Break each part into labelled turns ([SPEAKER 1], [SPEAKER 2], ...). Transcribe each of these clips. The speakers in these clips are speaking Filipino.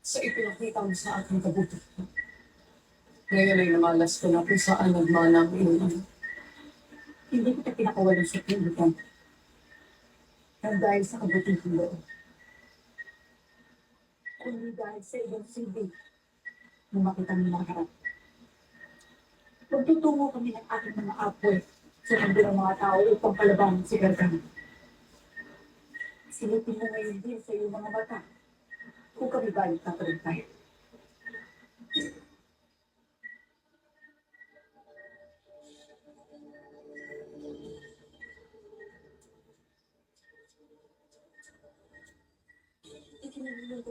[SPEAKER 1] sa ipinakita mo sa aking kabutihan. Ngayon ay namalas ko na kung saan nagmana ang iyong ama. Hindi kita pinakawalan sa pilitan. Nang dahil sa kabutihan mo. Kundi dahil sa iyong silbi na makita mo ng harap. Pagtutungo kami ng aking mga apoy sa kabilang mga tao upang kalabanan si Gargano. Silipin mo ngayon din sa iyong mga mata kung kami ba ay tatagay.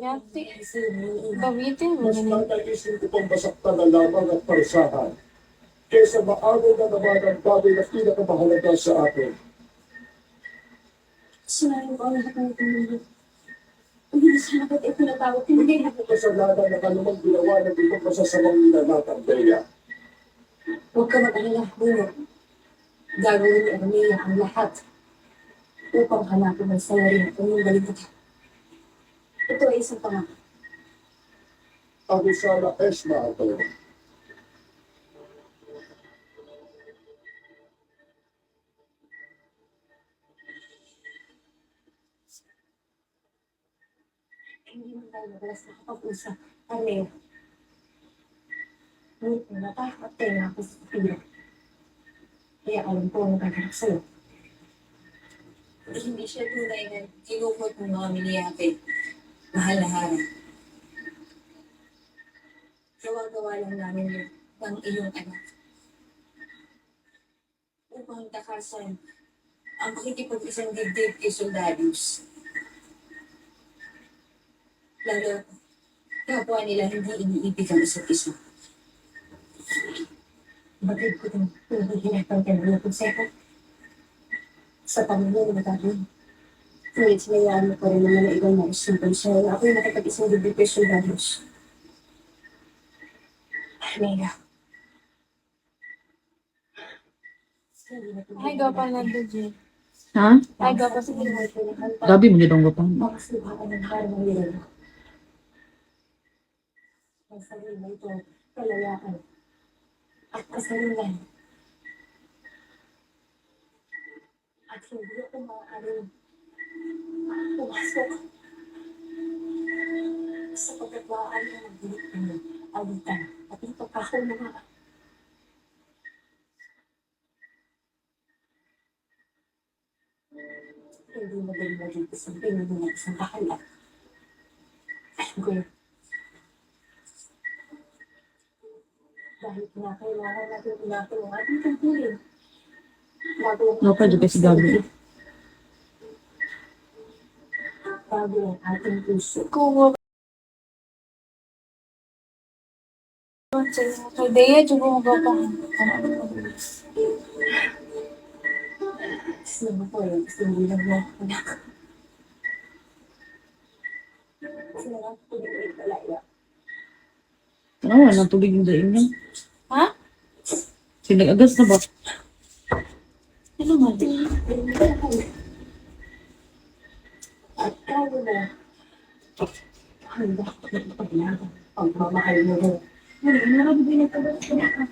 [SPEAKER 2] Yati, bawitin mo
[SPEAKER 3] Mas
[SPEAKER 2] yun.
[SPEAKER 3] nataisin ko pang masaktan na lamang at parusahan kesa maaraw na naman ang bagay na pinakamahalaga sa akin.
[SPEAKER 4] Sinayin ko ang lahat ng itinulog. Hindi na sana ba't ipinatawag? Hindi na.
[SPEAKER 3] Hindi ko kasalanan na kanumang ginawa ng ibang masasamang nanatang Bea.
[SPEAKER 4] Huwag ka mag-alala, Bruno. Gagawin ni Ermia ang lahat upang hanapin ang salarin at inyong balikat. Ito ay isang pangako.
[SPEAKER 3] Ako sana Esma ito.
[SPEAKER 4] Hindi mo tayo madalas nakapag-usap. Arleo. Ngunit natakot tayo ako sa pila. Kaya alam ko ang gagawin sa'yo.
[SPEAKER 5] Hindi siya tunay na tinukot ng mga miniyate. Mahal na harap. Gawa-gawa lang namin yun ng iyong anak. Upang takasan ang pakikipag-isang dibdib kay Soldados. Lalo, kapwa nila hindi iniibig ang isa't isa.
[SPEAKER 4] Bagay ko din hindi hinatang ka ng konseko. Sa pamilya na magagawin. Ngunit sinayaan mo pa rin naman na ikaw na isumpong siya. Ako yung nakapag-isang bibig kay Soldados. Mega.
[SPEAKER 2] Ay, gapa na doon, Jay.
[SPEAKER 6] Ha?
[SPEAKER 2] Ay, gapa sa
[SPEAKER 6] Gabi mo nitong gapang.
[SPEAKER 4] Makasubukan ng harang ng nila. Ang sarili mo ito, kalayaan at kasalunan. At hindi ako maaaring pumasok sa pagkatwaan ng magdilit ng alitan at ito pa ako mga hindi magaling maging isang pinuno ng isang kahalat. Alam ko yun. Dahil kinakailangan natin pinapin ang ating tungkulin. Bago ang
[SPEAKER 6] No, pwede kasi Gabi.
[SPEAKER 4] bago ang ating puso.
[SPEAKER 2] Kuha kay Dea, juga mo gapa.
[SPEAKER 4] Sino ko yun? Kasi hindi lang mo anak. Sino nga po din ulit talaya?
[SPEAKER 6] Ano, walang tubig yung daing niya.
[SPEAKER 2] Ha?
[SPEAKER 6] Sinag-agas na ba?
[SPEAKER 2] Ano nga?
[SPEAKER 4] At kaya na handa ko ng paglaban. Ang mamahal mo mo. Wala, narabigay na pala sa ka.